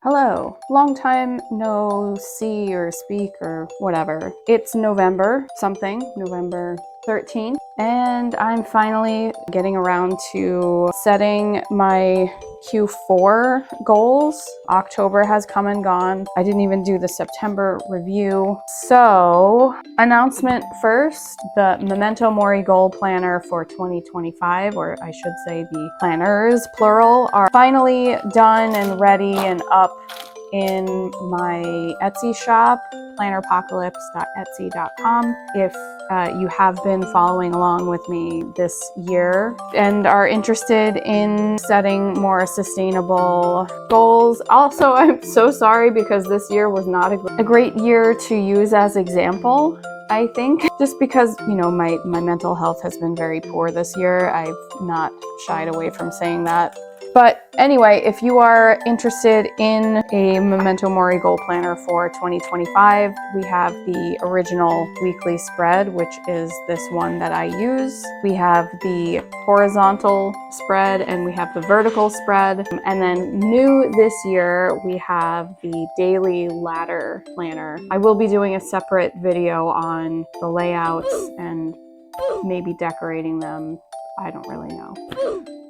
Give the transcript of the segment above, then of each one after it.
Hello, long time no see or speak or whatever. It's November something, November 13th, and I'm finally getting around to setting my Q4 goals. October has come and gone. I didn't even do the September review. So, announcement first, the Memento Mori Goal Planner for 2025, or I should say the planners, plural, are finally done and ready and up in my Etsy shop, plannerpocalypse.etsy.com. If you have been following along with me this year and are interested in setting more sustainable goals. Also, I'm so sorry because this year was not a great year to use as example. I think just because, my mental health has been very poor this year. I've not shied away from saying that. But anyway, if you are interested in a Memento Mori Goal Planner for 2025, we have the original weekly spread, which is this one that I use. We have the horizontal spread and we have the vertical spread. And then new this year, we have the daily ladder planner. I will be doing a separate video on the layouts and maybe decorating them. I don't really know.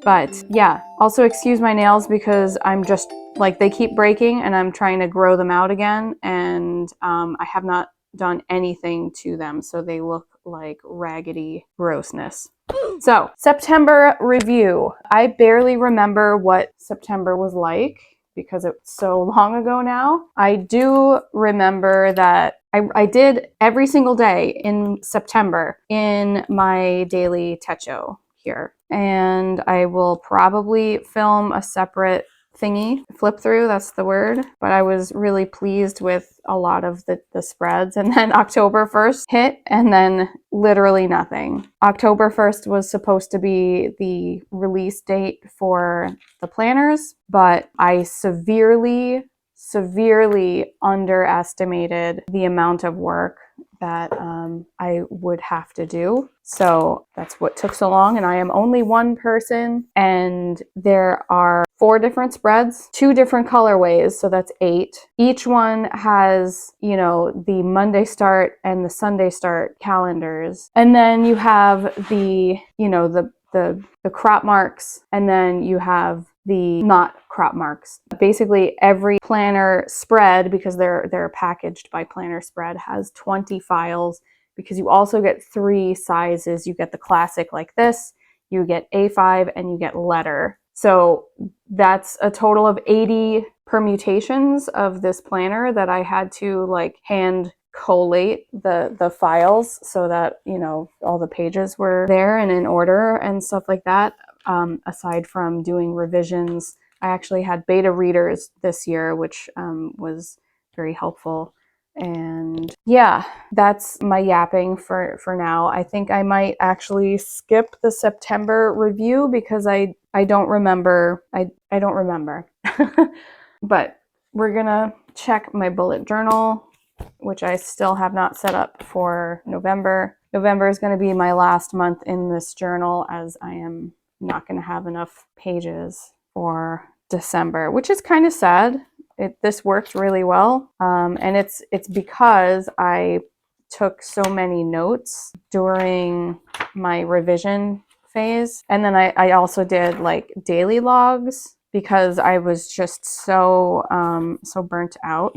But yeah, also excuse my nails because I'm just they keep breaking and I'm trying to grow them out again. And I have not done anything to them. So they look like raggedy grossness. So September review. I barely remember what September was like because it's so long ago now. I do remember that I did every single day in September in my daily techo here. And I will probably film a separate thingy, flip through, that's the word. But I was really pleased with a lot of the spreads. And then October 1st hit and then literally nothing. October 1st was supposed to be the release date for the planners, but I severely underestimated the amount of work that I would have to do. So that's what took so long. And I am only one person and there are 4 different spreads, 2 different colorways. So that's 8. Each one has, the Monday start and the Sunday start calendars. And then you have the crop marks, and then you have the not crop marks. Basically every planner spread, because they're packaged by planner spread, has 20 files because you also get 3 sizes. You get the classic like this, you get A5, and you get letter. So that's a total of 80 permutations of this planner that I had to hand collate the files so that, all the pages were there and in order and stuff like that. Aside from doing revisions, I actually had beta readers this year, which was very helpful. And yeah, that's my yapping for now. I think I might actually skip the September review because I don't remember. I don't remember. But we're gonna check my bullet journal, which I still have not set up for November. November is going to be my last month in this journal as I am not going to have enough pages for December, which is kind of sad. This worked really well, and it's because I took so many notes during my revision phase, and then I also did daily logs because I was just so burnt out.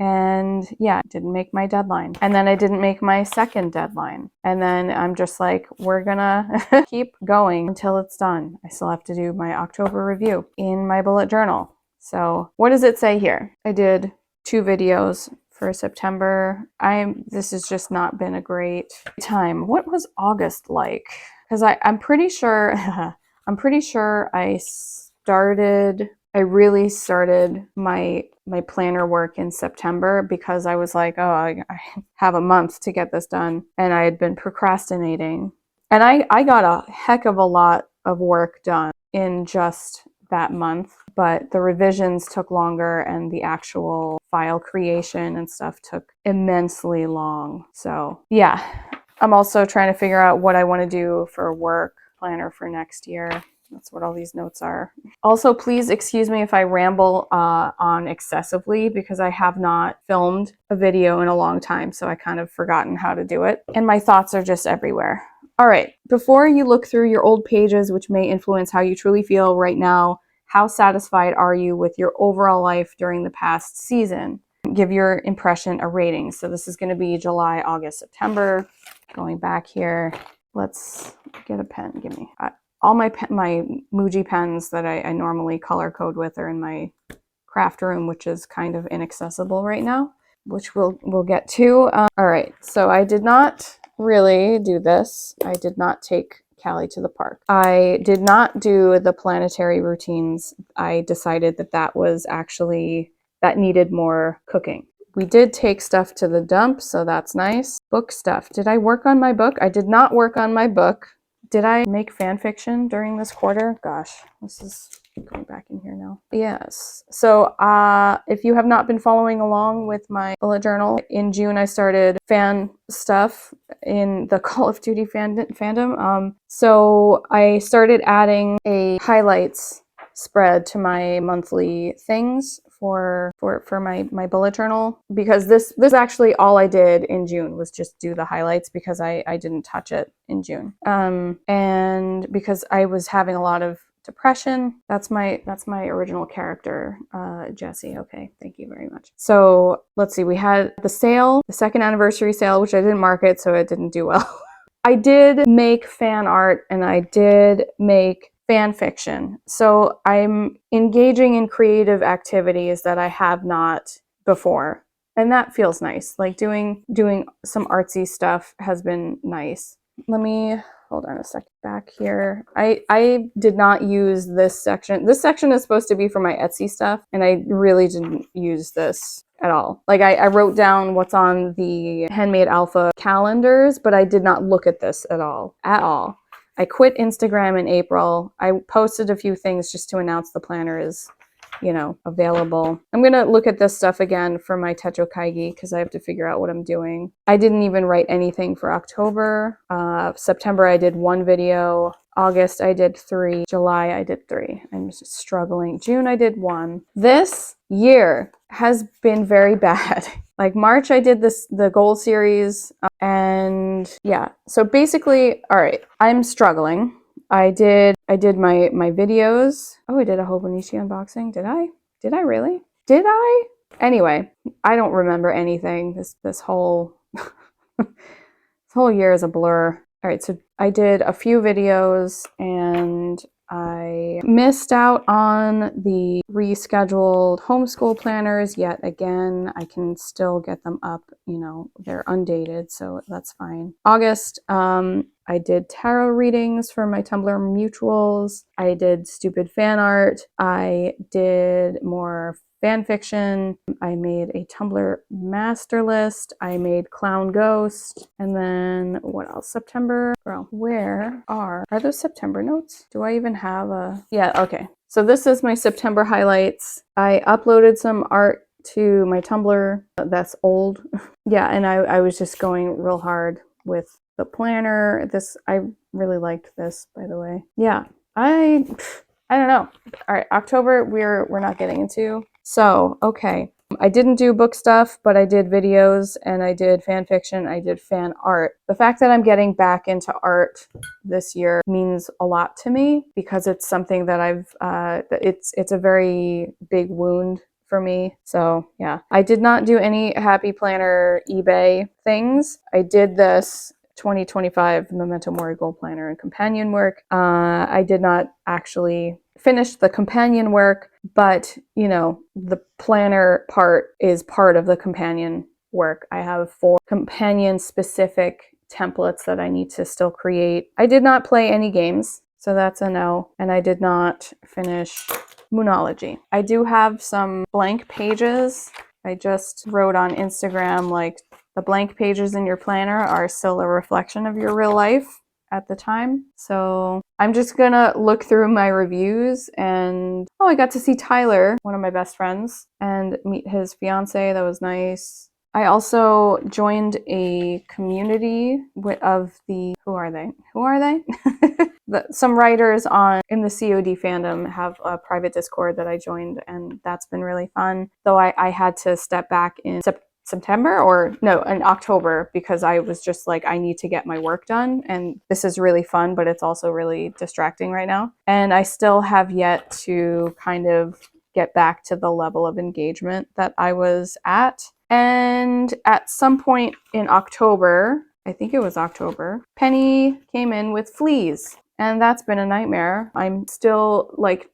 And yeah, didn't make my deadline. And then I didn't make my second deadline. And then I'm just we're gonna keep going until it's done. I still have to do my October review in my bullet journal. So what does it say here? I did 2 videos for September. This has just not been a great time. What was August like? Because I'm pretty sure I really started my planner work in September because I was I have a month to get this done, and I had been procrastinating. And I got a heck of a lot of work done in just that month, but the revisions took longer and the actual file creation and stuff took immensely long. So yeah, I'm also trying to figure out what I want to do for a work planner for next year. That's what all these notes are. Also, please excuse me if I ramble on excessively because I have not filmed a video in a long time, so I kind of forgotten how to do it. And my thoughts are just everywhere. All right, before you look through your old pages, which may influence how you truly feel right now, how satisfied are you with your overall life during the past season? Give your impression a rating. So this is going to be July, August, September. Going back here, let's get a pen. Give me all my 𝖎𝖓𝖓𝖓𝖊𝖓 pens that I normally color code with are in my craft room, which is kind of inaccessible right now, which we'll get to. All right, so I did not really do this. I did not take Callie to the park. I did not do the planetary routines. I decided that was actually, that needed more cooking. We did take stuff to the dump, so that's nice. Book stuff. Did I work on my book? I did not work on my book. Did I make fan fiction during this quarter? Gosh, this is going back in here now. Yes. So if you have not been following along with my bullet journal, in June I started fan stuff in the Call of Duty fandom. So I started adding a highlights spread to my monthly things for my bullet journal, because this actually all I did in June was just do the highlights because I didn't touch it in June. And because I was having a lot of depression. That's my original character, Jessie. Okay, thank you very much. So let's see, we had the sale, the second anniversary sale, which I didn't market, so it didn't do well. I did make fan art and I did make fan fiction. So I'm engaging in creative activities that I have not before. And that feels nice. Like doing some artsy stuff has been nice. Let me hold on a second back here. I did not use this section. This section is supposed to be for my Etsy stuff, and I really didn't use this at all. Like I wrote down what's on the Handmade Alpha calendars, but I did not look at this at all. I quit Instagram in April. I posted a few things just to announce the planner is, available. I'm going to look at this stuff again for my 𝖘𝖊𝖓𝖊𝖓 because I have to figure out what I'm doing. I didn't even write anything for October. September, I did 1 video. August, I did 3. July, I did 3. I'm just struggling. June, I did 1. This year has been very bad. Like March, I did the goal series. And yeah, so basically, all right, I'm struggling. I did my videos. Oh, I did a Hobonichi unboxing. Did I really? Did I? Anyway, I don't remember anything. This whole this whole year is a blur. All right, so I did a few videos and I missed out on the rescheduled homeschool planners yet again. I can still get them up, they're undated, so that's fine. August, I did tarot readings for my Tumblr mutuals. I did stupid fan art. I did more fan fiction. I made a Tumblr master list. I made Clown Ghost. And then what else? September. Girl, where are those September notes? Do I even have a... Yeah, okay. So this is my September highlights. I uploaded some art to my Tumblr that's old. Yeah, and I was just going real hard with the planner. I really liked this, by the way. Yeah, I don't know. All right, October we're not getting into. So, okay. I didn't do book stuff, but I did videos and I did fan fiction, I did fan art. The fact that I'm getting back into art this year means a lot to me because it's something that it's a very big wound for me. So yeah, I did not do any Happy Planner eBay things. I did this 2025 Memento Mori Goal Planner and companion work. I did not actually finish the companion work, but the planner part is part of the companion work. I have 4 companion specific templates that I need to still create. I did not play any games, so that's a no. And I did not finish Moonology. I do have some blank pages. I just wrote on Instagram, like, the blank pages in your planner are still a reflection of your real life at the time. So I'm just gonna look through my reviews and, I got to see Tyler, one of my best friends, and meet his fiance. That was nice. I also joined a community of who are they? Some writers in the COD fandom have a private Discord that I joined, and that's been really fun. Though I had to step back in in October, because I was just like, I need to get my work done, and this is really fun, but it's also really distracting right now. And I still have yet to kind of get back to the level of engagement that I was at. And at some point in October, I think it was October, Penny came in with fleas, and that's been a nightmare. I'm still like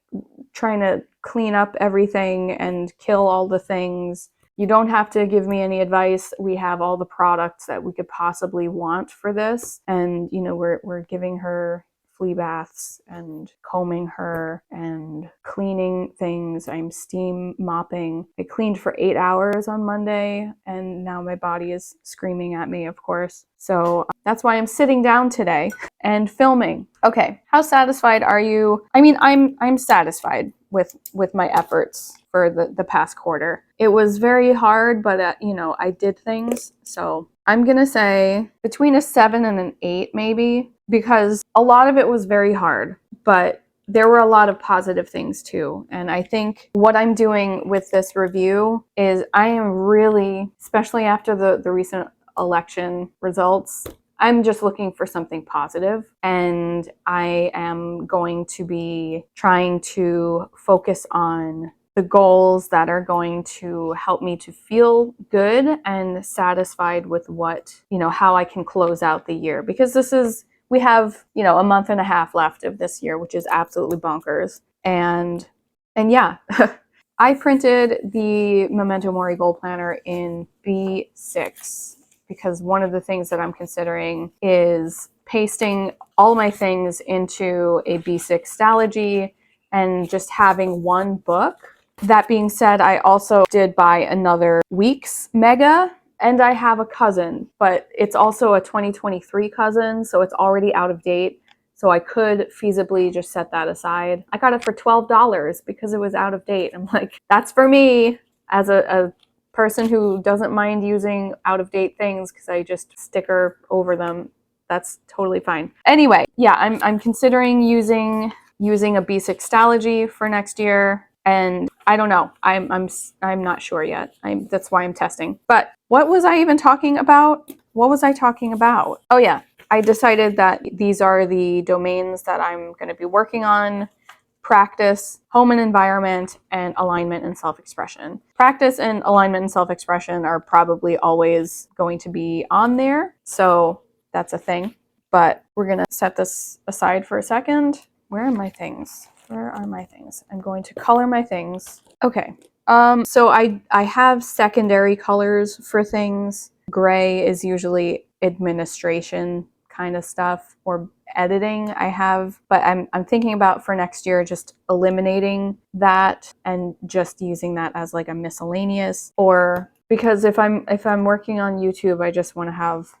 trying to clean up everything and kill all the things. You don't have to give me any advice. We have all the products that we could possibly want for this, and we're giving her flea baths and combing her and cleaning things. I'm steam mopping. I cleaned for 8 hours on Monday, and now my body is screaming at me, of course. So that's why I'm sitting down today and filming. Okay, how satisfied are you? I mean, I'm satisfied with my efforts for the past quarter. It was very hard, but I did things. So I'm gonna say between a 7 and an 8 maybe, because a lot of it was very hard, but there were a lot of positive things too. And I think what I'm doing with this review is I am really, especially after the recent election results, I'm just looking for something positive, and I am going to be trying to focus on the goals that are going to help me to feel good and satisfied with how I can close out the year. Because we have, a month and a half left of this year, which is absolutely bonkers. And yeah, I printed the Memento Mori Goal Planner in B6 because one of the things that I'm considering is pasting all my things into a B6 𝖭𝖊𝖓 and just having one book. That being said, I also did buy another week's mega, and I have a cousin, but it's also a 2023 cousin, so it's already out of date. So I could feasibly just set that aside. I got it for $12 because it was out of date. I'm like, that's for me as a person who doesn't mind using out-of-date things because I just sticker over them. That's totally fine. Anyway, yeah, I'm considering using a B6 𝖭𝖊𝖓 for next year, and I don't know. I'm not sure yet. That's why I'm testing. But what was I even talking about? What was I talking about? Oh yeah, I decided that these are the domains that I'm going to be working on: practice, home and environment, and alignment and self-expression. Practice and alignment and self-expression are probably always going to be on there, so that's a thing. But we're going to set this aside for a second. Where are my things? Where are my things? I'm going to color my things. Okay. So I have secondary colors for things. Gray is usually administration kind of stuff, or editing but I'm thinking about for next year just eliminating that and just using that as like a miscellaneous, or because if I'm working on YouTube, I just want to have,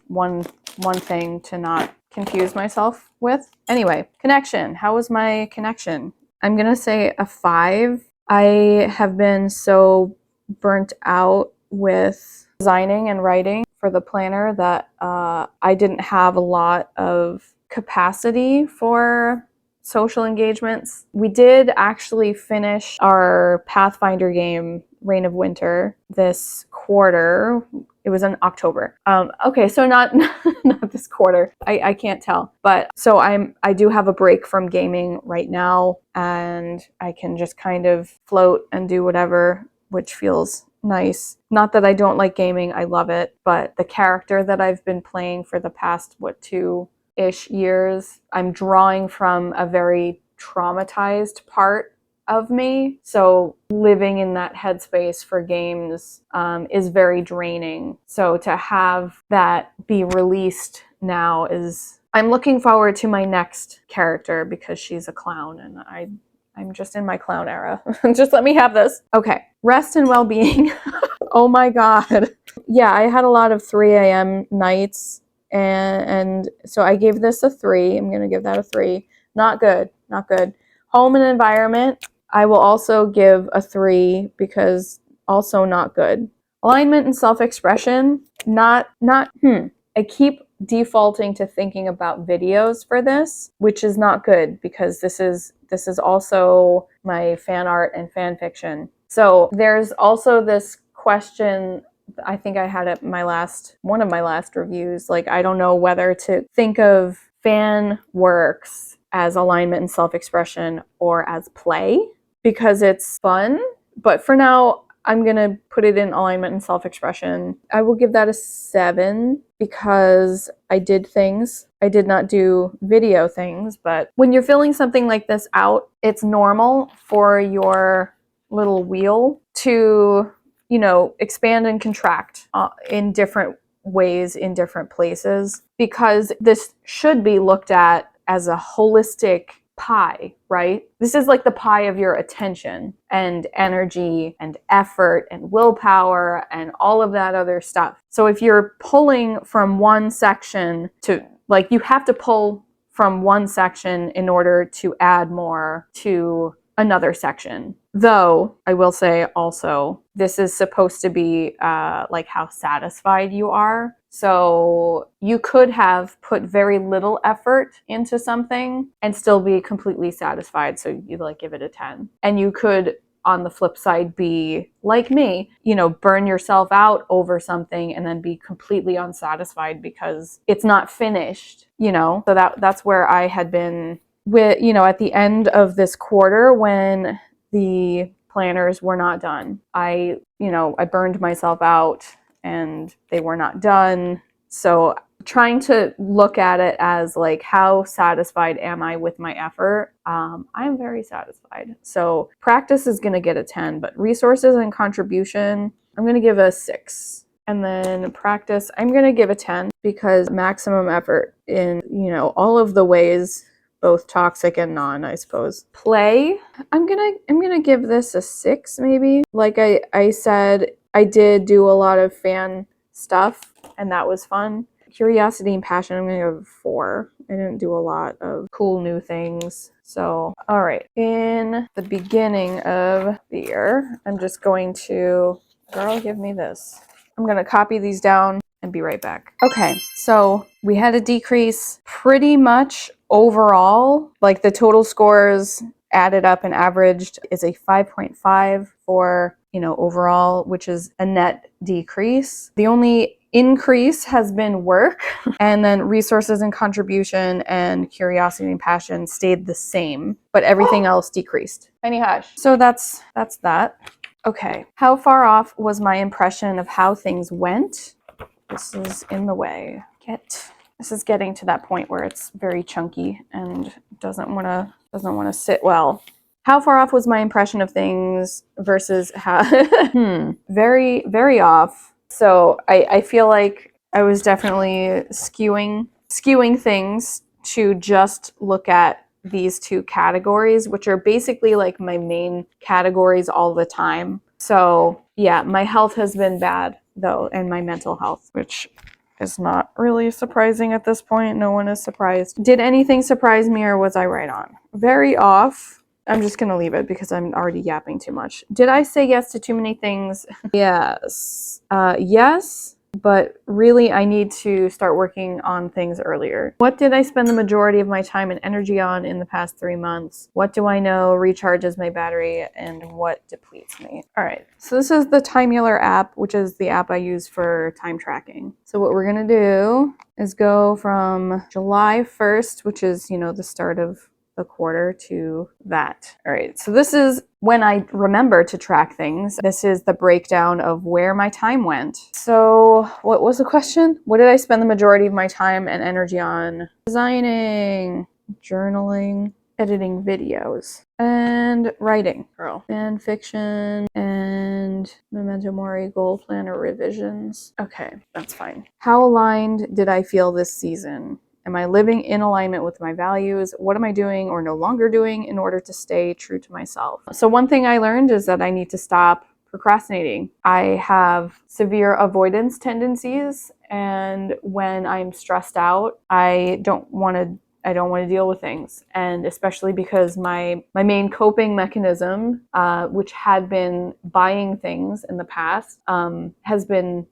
one thing to not confuse myself with. Anyway, connection. How was my connection? I'm gonna say a 5. I have been so burnt out with designing and writing for the planner that I didn't have a lot of capacity for social engagements. We did actually finish our Pathfinder game, Reign of Winter, this quarter. It was in October. Okay, so not this quarter. I can't tell. But so I do have a break from gaming right now, and I can just kind of float and do whatever, which feels nice. Not that I don't like gaming, I love it, but the character that I've been playing for the past, 2-ish years, I'm drawing from a very traumatized part of me. So living in that headspace for games is very draining. So to have that be released now I'm looking forward to my next character because she's a clown, and I'm just in my clown era. Just let me have this. Okay, rest and well-being. Oh my God. Yeah, I had a lot of 3 a.m. nights, and so I gave this a 3. I'm gonna give that a 3. Not good, not good. Home and environment, I will also give a 3 because also not good. Alignment and self-expression, I keep defaulting to thinking about videos for this, which is not good because this is also my fan art and fan fiction. So there's also this question I think I had at one of my last reviews, like I don't know whether to think of fan works as alignment and self-expression or as play because it's fun. But for now, I'm going to put it in alignment and self-expression. I will give that a 7 because I did things. I did not do video things, but when you're filling something like this out, it's normal for your little wheel to, expand and contract in different ways in different places because this should be looked at as a holistic pie, right? This is like the pie of your attention and energy and effort and willpower and all of that other stuff. So if you're pulling from one section you have to pull from one section in order to add more to another section. Though I will say also, this is supposed to be like how satisfied you are. So you could have put very little effort into something and still be completely satisfied. So you give it a 10. And you could, on the flip side, be like me, burn yourself out over something and then be completely unsatisfied because it's not finished, So that's where I had been with, at the end of this quarter when the planners were not done. I burned myself out and they were not done. So trying to look at it as how satisfied am I with my effort? I'm very satisfied. So practice is going to get a 10, but resources and contribution, I'm going to give a 6. And then practice, I'm going to give a 10 because maximum effort in, all of the ways, both toxic and non, I suppose. Play, I'm gonna give this a 6 maybe. Like I said, I did do a lot of fan stuff and that was fun. Curiosity and passion, I'm gonna give a 4. I didn't do a lot of cool new things. So, all right. In the beginning of the year, I'm just going to, girl, give me this. I'm gonna copy these down and be right back. Okay, so we had a decrease pretty much overall, the total scores added up and averaged is a 5.5 for, overall, which is a net decrease. The only increase has been work, and then resources and contribution and curiosity and passion stayed the same, but everything else decreased. Penny hush. So that's that. Okay, how far off was my impression of how things went? This is in the way. This is getting to that point where it's very chunky and doesn't want to sit well. How far off was my impression of things versus how very, very off. So I feel like I was definitely skewing things to just look at these two categories, which are basically my main categories all the time. So yeah, my health has been bad though, and my mental health, which is not really surprising at this point. No one is surprised. Did anything surprise me or was I right on? Very off. I'm just going to leave it because I'm already yapping too much. Did I say yes to too many things? Yes. Yes, but really I need to start working on things earlier. What did I spend the majority of my time and energy on in the past 3 months? What do I know recharges my battery and what depletes me? All right, so this is the 𝖬𝖎𝖓𝖓 app, which is the app I use for time tracking. So what we're gonna do is go from July 1st, which is, the start of the quarter, to that. All right, so this is when I remember to track things. This is the breakdown of where my time went. So what was the question? What did I spend the majority of my time and energy on? Designing, journaling, editing videos, and writing. Girl. Fan fiction and Memento Mori Goal Planner revisions. Okay, that's fine. How aligned did I feel this season? Am I living in alignment with my values? What am I doing or no longer doing in order to stay true to myself? So one thing I learned is that I need to stop procrastinating. I have severe avoidance tendencies, and when I'm stressed out, I don't want to I don't want to deal with things. And especially because my main coping mechanism, which had been buying things in the past, has been,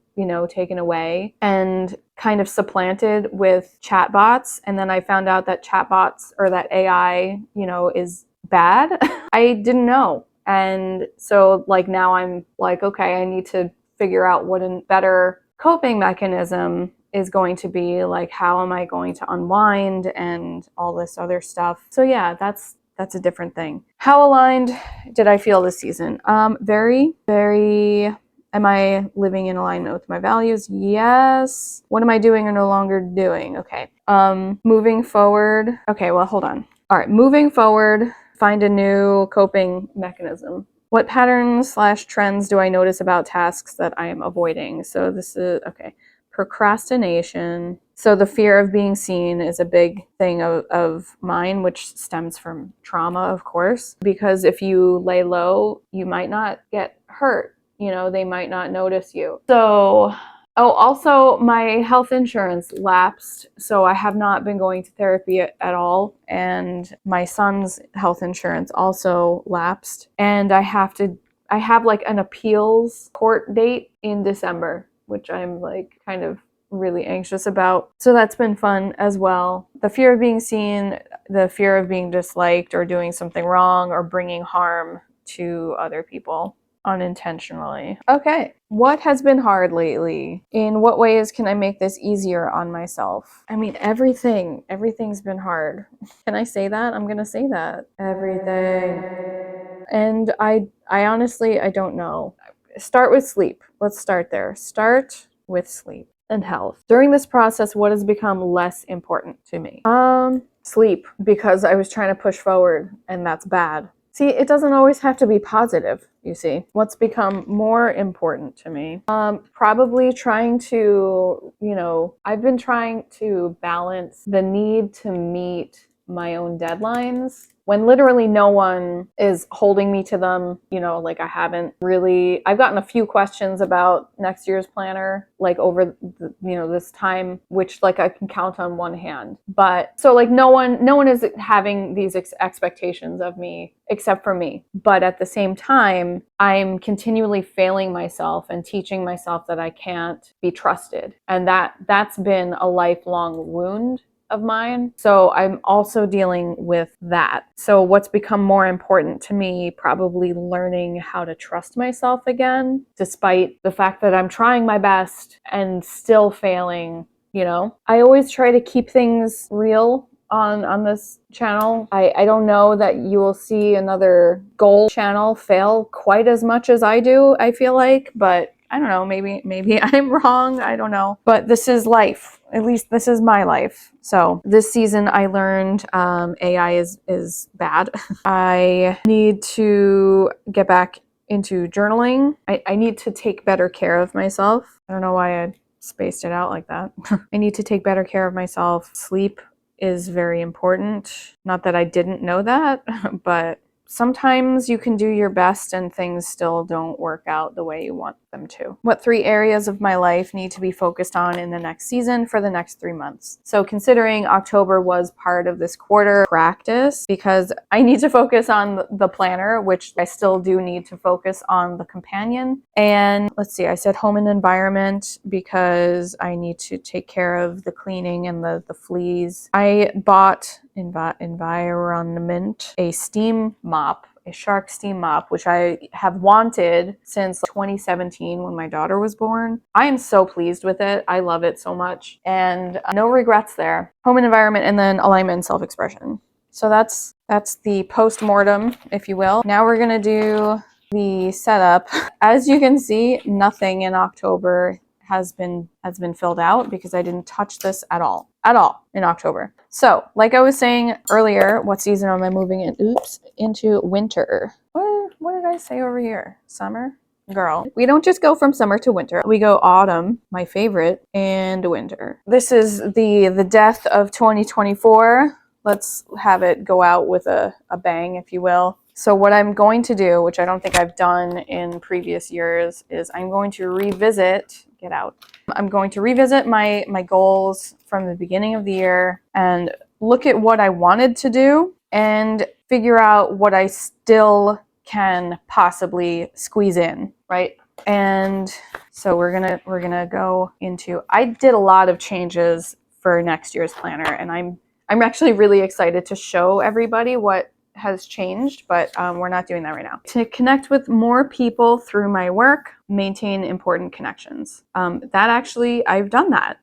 taken away and kind of supplanted with chatbots. And then I found out that chatbots, or that AI, is bad. I didn't know. And so now I'm like, okay, I need to figure out what a better coping mechanism is going to be. Like, how am I going to unwind and all this other stuff. So yeah, that's a different thing. How aligned did I feel this season? Very, very. Am I living in alignment with my values? Yes. What am I doing or no longer doing? Okay. Moving forward. Okay, well, hold on. All right, moving forward, find a new coping mechanism. What patterns / trends do I notice about tasks that I am avoiding? So this is, okay, procrastination. So the fear of being seen is a big thing of mine, which stems from trauma, of course, because if you lay low, you might not get hurt. They might not notice you. So, also my health insurance lapsed, so I have not been going to therapy at all. And my son's health insurance also lapsed. And I have like an appeals court date in December, which I'm like kind of really anxious about. So that's been fun as well. The fear of being seen, the fear of being disliked or doing something wrong or bringing harm to other people unintentionally. Okay, what has been hard lately? In what ways can I make this easier on myself? I mean, everything's been hard. Can I say that? I'm gonna say that. Everything. And I honestly, I don't know. Start with sleep. Let's start there. Start with sleep and health. During this process, what has become less important to me? Sleep, because I was trying to push forward, and that's bad. See, it doesn't always have to be positive, you see. What's become more important to me? Probably trying to, I've been trying to balance the need to meet my own deadlines when literally no one is holding me to them. Like I've gotten a few questions about next year's planner, like over this time, which like I can count on one hand. But so like no one is having these expectations of me except for me. But at the same time, I'm continually failing myself and teaching myself that I can't be trusted. And that's been a lifelong wound of mine. So I'm also dealing with that. So what's become more important to me, probably learning how to trust myself again, despite the fact that I'm trying my best and still failing. I always try to keep things real on this channel. I don't know that you will see another goal channel fail quite as much as I do, I feel like, but I don't know, maybe I'm wrong, I don't know. But this is life. At least this is my life. So this season I learned AI is bad. I need to get back into journaling. I need to take better care of myself. I don't know why I spaced it out like that. I need to take better care of myself. Sleep is very important. Not that I didn't know that, but sometimes you can do your best and things still don't work out the way you want them to. What 3 areas of my life need to be focused on in the next season for the next 3 months? So considering October was part of this quarter practice, because I need to focus on the planner, which I still do need to focus on the companion. And let's see, I said home and environment because I need to take care of the cleaning and the fleas. I bought 𝖒𝖊𝖓𝖓 a steam mop, a shark steam mop, which I have wanted since 2017 when my daughter was born. I am so pleased with it. I love it so much, and no regrets there. Home and environment, and then alignment and self-expression. So that's the post-mortem, if you will. Now we're gonna do the setup. As you can see, nothing in October has been filled out because I didn't touch this at all in October. So, like I was saying earlier, what season am I moving in? Into winter. What did I say over here? Summer? Girl, we don't just go from summer to winter. We go autumn, my favorite, and winter. This is the death of 2024. Let's have it go out with a bang, if you will. So what I'm going to do, which I don't think I've done in previous years, is I'm going to revisit, I'm going to revisit my goals from the beginning of the year and look at what I wanted to do and figure out what I still can possibly squeeze in, right? And so we're gonna go into, I did a lot of changes for next year's planner, and I'm actually really excited to show everybody what has changed, but we're not doing that right now. To connect with more people through my work, maintain important connections. That actually, I've done that.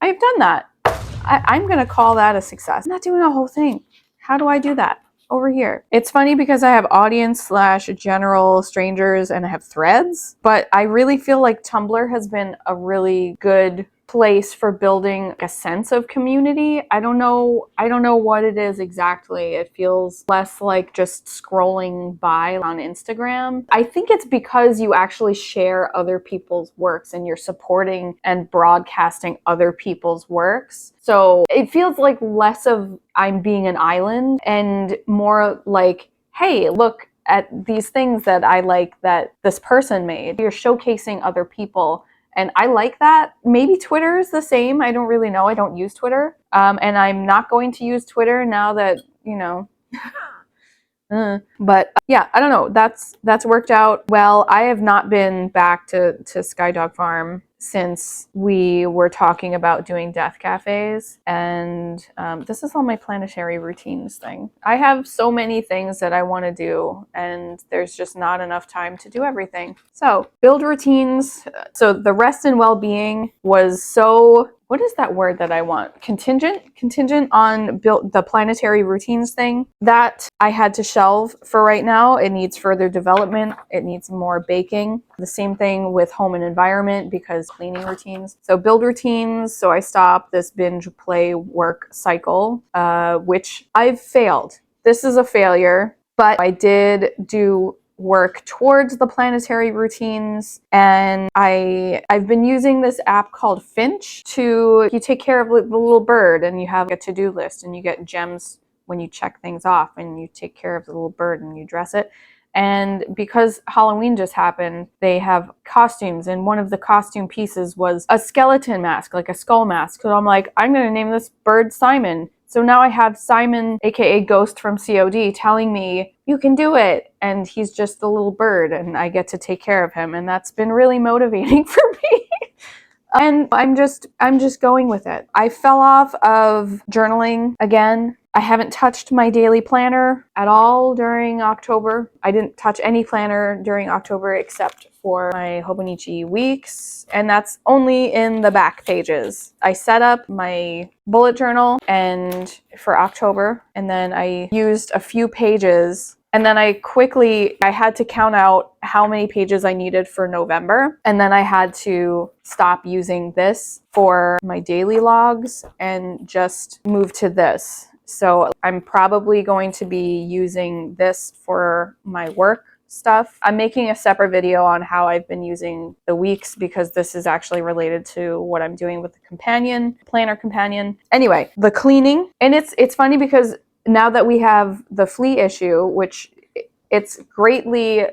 I'm gonna call that a success. I'm not doing a whole thing. How do I do that? Over here. It's funny because I have audience / general strangers and I have threads, but I really feel like Tumblr has been a really good place for building a sense of community. I don't know what it is exactly. It feels less like just scrolling by on Instagram. I think it's because you actually share other people's works and you're supporting and broadcasting other people's works. So it feels like less of I'm being an island and more like, hey, look at these things that I like that this person made. You're showcasing other people. And I like that. Maybe Twitter is the same. I don't really know. I don't use Twitter. And I'm not going to use Twitter now that, you know. But yeah, I don't know. That's worked out well. I have not been back to Sky Dog Farm since we were talking about doing death cafes, and this is all my planetary routines thing. I have so many things that I want to do, and there's just not enough time to do everything. So build routines. So the rest and well-being was so, what is that word that I want? Contingent on build the planetary routines thing that I had to shelve for right now. It needs further development. It needs more baking. The same thing with home and environment because cleaning routines. So build routines. So I stopped this binge play work cycle, which I've failed. This is a failure, but I did do work towards the planetary routines, and I've been using this app called Finch you take care of the little bird, and you have a to-do list, and you get gems when you check things off, and you take care of the little bird and you dress it. And because Halloween just happened, they have costumes, and one of the costume pieces was a skeleton mask, like a skull mask. So I'm like, I'm gonna name this bird Simon. So now I have Simon, aka Ghost from COD, telling me, you can do it. And he's just a little bird, and I get to take care of him. And that's been really motivating for me. And I'm just going with it. I fell off of journaling again. I haven't touched my daily planner at all during October. I didn't touch any planner during October except for my Hobonichi weeks, and that's only in the back pages. I set up my bullet journal and for October, and then I used a few pages, and then I had to count out how many pages I needed for November, and then I had to stop using this for my daily logs and just move to this. So I'm probably going to be using this for my work stuff. I'm making a separate video on how I've been using the weeks because this is actually related to what I'm doing with the planner companion. Anyway, the cleaning, and it's funny because now that we have the flea issue, which it's greatly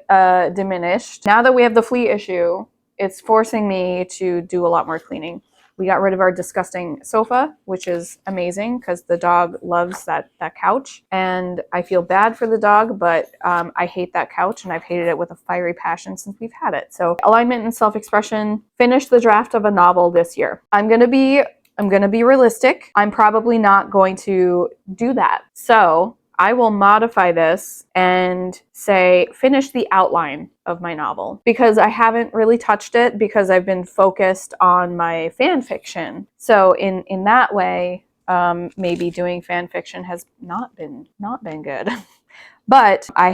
diminished. Now that we have the flea issue, it's forcing me to do a lot more cleaning. We got rid of our disgusting sofa, which is amazing because the dog loves that couch. And I feel bad for the dog, but I hate that couch, and I've hated it with a fiery passion since we've had it. So alignment and self-expression, finish the draft of a novel this year. I'm gonna be realistic. I'm probably not going to do that. So I will modify this and say, finish the outline of my novel, because I haven't really touched it because I've been focused on my fan fiction. So in that way, maybe doing fan fiction has not been good. But I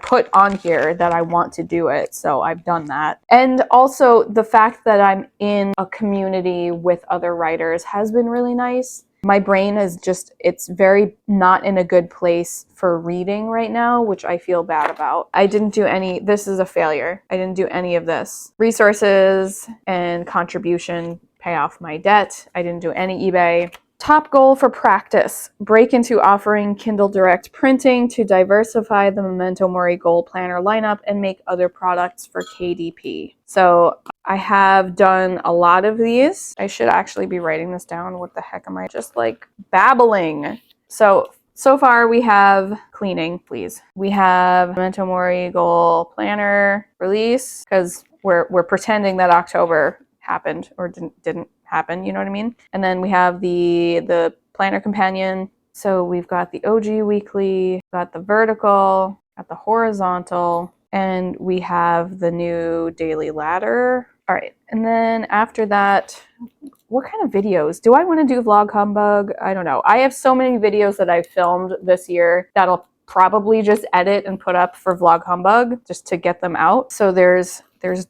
put on here that I want to do it, so I've done that. And also the fact that I'm in a community with other writers has been really nice. My brain is it's very not in a good place for reading right now, which I feel bad about. This is a failure. I didn't do any of this. Resources and contribution, pay off my debt. I didn't do any eBay. Top goal for practice, break into offering Kindle Direct printing to diversify the Memento Mori Goal Planner lineup and make other products for KDP. So I have done a lot of these. I should actually be writing this down. What the heck am I just like babbling? So far we have cleaning, please. We have Memento Mori Goal Planner release, because we're pretending that October happened or didn't happen, you know what I mean? And then we have the planner companion. So we've got the OG weekly, got the vertical, got the horizontal, and we have the new daily ladder. All right, and then after that, what kind of videos? Do I want to do vlog humbug? I don't know. I have so many videos that I've filmed this year that I'll probably just edit and put up for vlog humbug just to get them out. So there's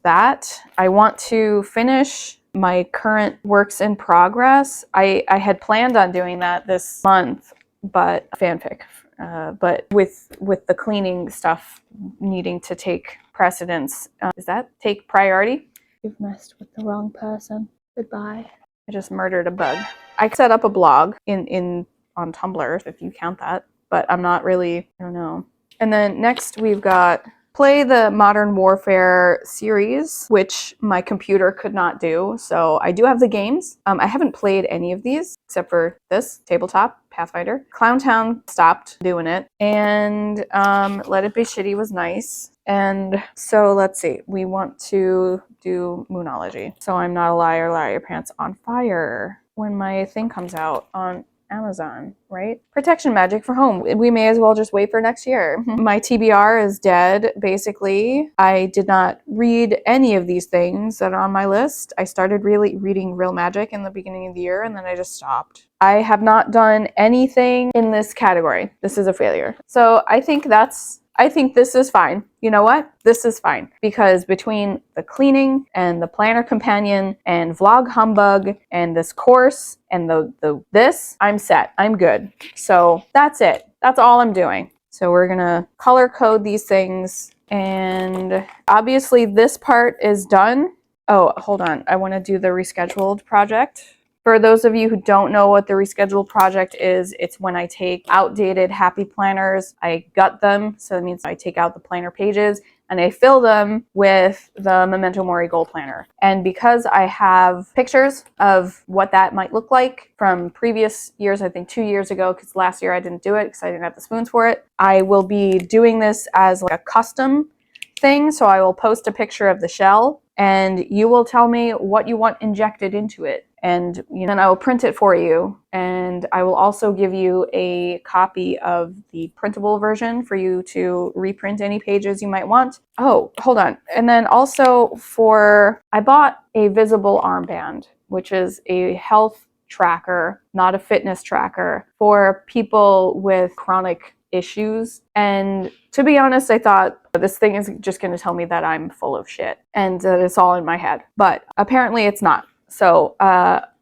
that. I want to finish my current works in progress. I had planned on doing that this month, but fanfic. But with the cleaning stuff needing to take precedence, does that take priority? You've messed with the wrong person. Goodbye. I just murdered a bug. I set up a blog on Tumblr, if you count that, but I'm not really, I don't know. And then next we've got play the Modern Warfare series, which my computer could not do. So I do have the games. I haven't played any of these except for this, Tabletop, Pathfinder. Clowntown stopped doing it. And 𝖙𝖍𝖎𝖓𝖊𝖓 was nice. And so let's see, we want to do Moonology. So I'm not a liar, liar, your pants on fire when my thing comes out on Amazon, right? Protection magic for home. We may as well just wait for next year. My TBR is dead, basically. I did not read any of these things that are on my list. I started really reading Real Magic in the beginning of the year, and then I just stopped. I have not done anything in this category. This is a failure. So I think this is fine. You know what? This is fine, because between the cleaning and the planner companion and vlog humbug and this course and this, I'm set. I'm good. So that's it. That's all I'm doing. So we're gonna color code these things, and obviously this part is done. Oh, hold on. I want to do the rescheduled project. For those of you who don't know what the rescheduled project is, it's when I take outdated happy planners, I gut them, so that means I take out the planner pages, and I fill them with the Memento Mori Goal Planner. And because I have pictures of what that might look like from previous years, I think 2 years ago, because last year I didn't do it because I didn't have the spoons for it, I will be doing this as like a custom thing. So I will post a picture of the shell, and you will tell me what you want injected into it. And then I will print it for you. And I will also give you a copy of the printable version for you to reprint any pages you might want. Oh, hold on. And then also I bought a visible armband, which is a health tracker, not a fitness tracker, for people with chronic issues. And to be honest, I thought this thing is just going to tell me that I'm full of shit and that it's all in my head. But apparently it's not. So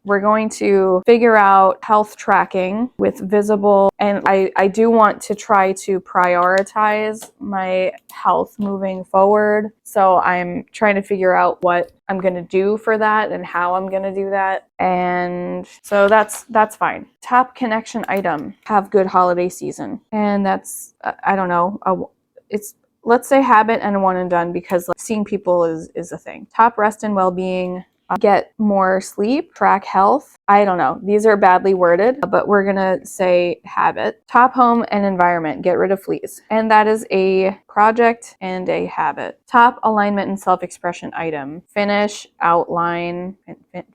we're going to figure out health tracking with visible, and I do want to try to prioritize my health moving forward. So I'm trying to figure out what I'm going to do for that and how I'm going to do that. And so that's fine. Top connection item, have good holiday season. And that's, I don't know, it's, let's say habit and a one and done, because like, seeing people is a thing. Top rest and well-being, get more sleep, track health. I don't know. These are badly worded, but we're going to say habit. Top home and environment, get rid of fleas. And that is a project and a habit. Top alignment and self-expression item, finish, outline,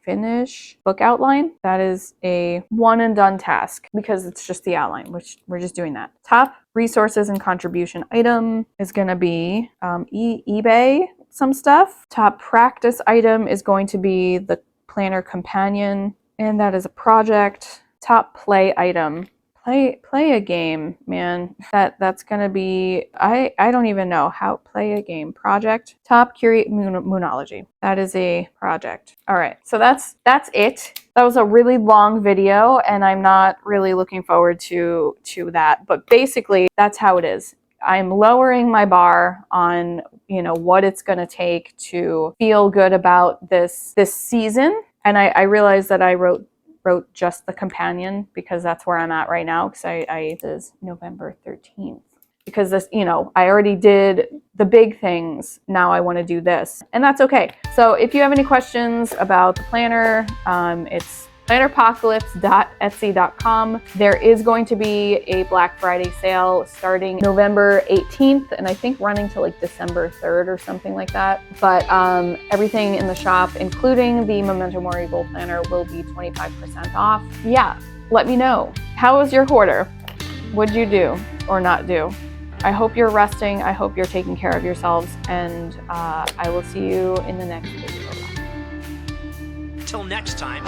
finish, book outline. That is a one and done task because it's just the outline, which we're just doing that. Top resources and contribution item is going to be eBay, some stuff. Top practice item is going to be the planner companion, and that is a project. Top play item, play a game, man. That's gonna be, I don't even know how. Play a game project. Top curate Moonology, that is a project. All right, so that's it. That was a really long video, and I'm not really looking forward to that, but basically that's how it is. I'm lowering my bar on, what it's going to take to feel good about this season. And I realized that I wrote wrote just the companion because that's where I'm at right now, because this is November 13th. Because this, you know, I already did the big things. Now I want to do this, and that's okay. So if you have any questions about the planner, it's plannerpocalypse.etsy.com. There is going to be a Black Friday sale starting November 18th, and I think running to like December 3rd or something like that. But everything in the shop, including the Memento Mori Goal Planner, will be 25% off. Yeah, let me know. How was your quarter? What'd you do or not do? I hope you're resting. I hope you're taking care of yourselves, and I will see you in the next video. Till next time.